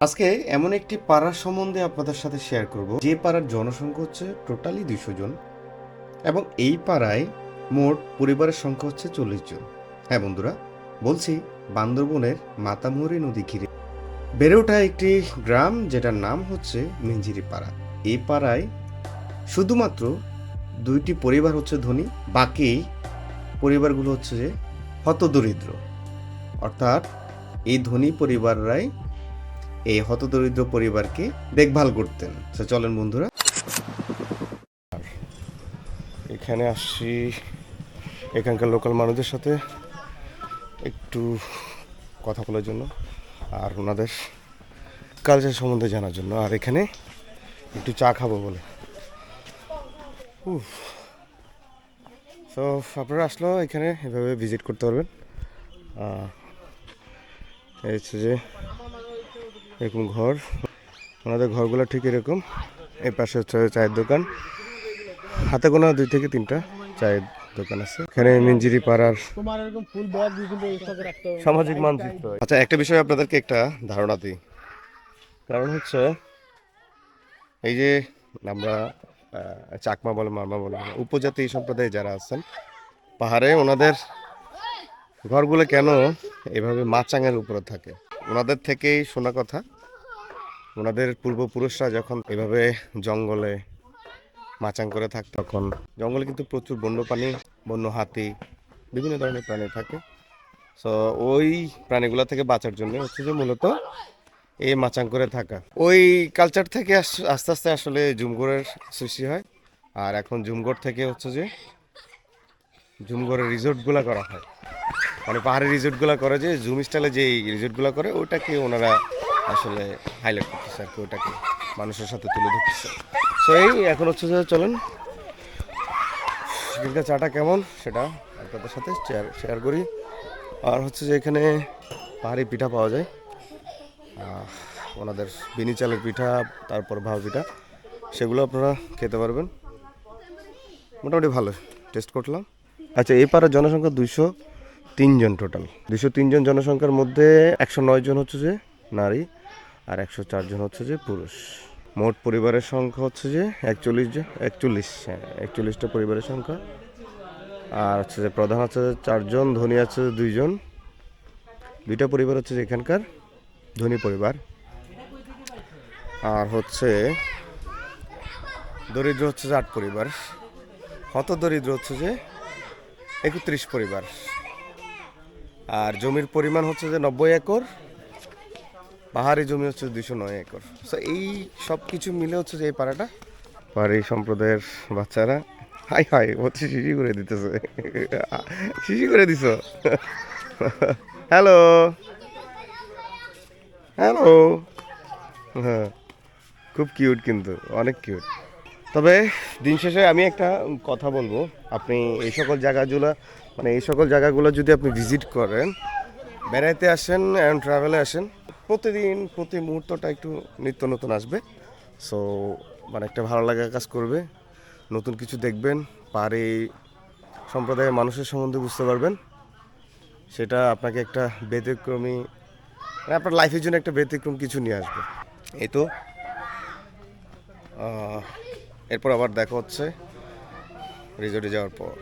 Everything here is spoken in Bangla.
আজকে এমন একটি পাড়ার সম্বন্ধে আপনাদের সাথে শেয়ার করব যে পাড়ার জনসংখ্যা হচ্ছে টোটালি 200 জন এবং এই পাড়ায় মোট পরিবারের সংখ্যা হচ্ছে 40 জন। হ্যাঁ বন্ধুরা, বলছি বান্দরবনের মাতামুহুরী নদী ঘিরে বেড়ে ওঠা একটি গ্রাম যেটার নাম হচ্ছে মিঞ্জিরি পাড়া। এই পাড়ায় শুধুমাত্র 2টি পরিবার হচ্ছে ধনী, বাকি পরিবারগুলো হচ্ছে যে হতদরিদ্র। অর্থাৎ এই ধনী পরিবাররাই এই হতদরিদ্র পরিবারকে দেখভাল করতেন। তো চলেন বন্ধুরা, এখানে আসছি এখানকার লোকাল মানুষদের সাথে একটু কথা বলার জন্য আর ওনাদের কালচার সম্বন্ধে জানার জন্য, আর এখানে একটু চা খাবো বলে। তো আপনারা আসলেও এখানে এভাবে ভিজিট করতে পারবেন। এই হচ্ছে যে এরকম ঘর, ওনাদের ঘরগুলো ঠিক এরকম। এই পাশে হচ্ছে চায়ের দোকান, হাতে গোনা 2 থেকে 3টা চায়ের দোকান আছে এখানে মিঞ্জিরি পাড়ার সামাজিক মানচিত্র। আচ্ছা, একটা বিষয় আপনাদেরকে একটা ধারণা দিই, কারণ হচ্ছে এই যে আমরা চাকমা বলে মারমা বলে উপজাতি সম্প্রদায়ে যারা আছেন পাহাড়ে, ওনাদের ঘরগুলো কেন এভাবে মাচাঙের উপরে থাকে? ওনাদের থেকেই শোনা কথা, ওনাদের পূর্বপুরুষরা যখন এভাবে জঙ্গলে মাচাং করে থাকতো, তখন জঙ্গলে কিন্তু প্রচুর বন্যপ্রাণী, বন্য হাতি, বিভিন্ন ধরনের প্রাণী থাকে। সো ওই প্রাণীগুলো থেকে বাঁচার জন্য হচ্ছে যে মূলত এই মাচাং করে থাকা। ওই কালচার থেকে আস্তে আস্তে আসলে জুমঘরের সৃষ্টি হয়, আর এখন জুমঘর থেকে হচ্ছে যে জুমঘরের রিসোর্টগুলো করা হয়, মানে পাহাড়ি রিসোর্টগুলো করে, যে জুম স্টাইলে যে রিসোর্টগুলো করে ওটাকে ওনারা আসলে হাইলাইট করতেছে আর কি, ওটাকে মানুষের সাথে তুলে ধরতেছে। সো এই এখন হচ্ছে যে চলেন এখানকার চাটা কেমন সেটা আপনাদের সাথে শেয়ার করি। আর হচ্ছে যে এখানে পাহাড়ি পিঠা পাওয়া যায়, ওনাদের বিনি চালের পিঠা, তারপর ভাপা পিঠা, সেগুলো আপনারা খেতে পারবেন। মোটামুটি ভালো টেস্ট করলাম। আচ্ছা, এই পাড়ার জনসংখ্যা 203 জন, টোটাল 203 জন জনসংখ্যার মধ্যে 109 জন হচ্ছে যে নারী আর 104 জন হচ্ছে যে পুরুষ। মোট পরিবারের সংখ্যা হচ্ছে যে 41টা পরিবারের সংখ্যা। আর হচ্ছে যে প্রধান হচ্ছে 4 জন, ধনী আছে 2 জন, 2টা পরিবার হচ্ছে যে এখানকার ধনী পরিবার। আর হচ্ছে দরিদ্র হচ্ছে যে 8 পরিবার, হত দরিদ্র হচ্ছে যে 31 পরিবার। আর জমির পরিমাণ হচ্ছে যে 90 একর, পাহাড়ি জমি হচ্ছে 209 একর। সো এই সব কিছু মিলে হচ্ছে যে এই পাড়াটা। পাহাড়ি সম্প্রদায়ের বাচ্চারা হাই হাই হচ্ছে শিশি করে দিতেছে, শিশি করে দিছ। হ্যালো হ্যালো, হ্যাঁ খুব কিউট, কিন্তু অনেক কিউট। তবে দিন শেষে আমি একটা কথা বলবো, আপনি এই সকল জায়গাগুলো, মানে এই সকল জায়গাগুলো যদি আপনি ভিজিট করেন, বেড়াইতে আসেন অ্যান্ড ট্রাভেলে আসেন, প্রতিদিন প্রতি মুহূর্তটা একটু নিত্য নতুন আসবে। সো মানে একটা ভালো লাগা কাজ করবে, নতুন কিছু দেখবেন, পাহাড়ি সম্প্রদায়ের মানুষের সম্বন্ধে বুঝতে পারবেন। সেটা আপনাকে একটা ব্যতিক্রমী, মানে আপনার লাইফের জন্য একটা ব্যতিক্রম কিছু নিয়ে আসবে। এই তো এরপর আবার দেখা হচ্ছে রিসোর্টে যাওয়ার পর।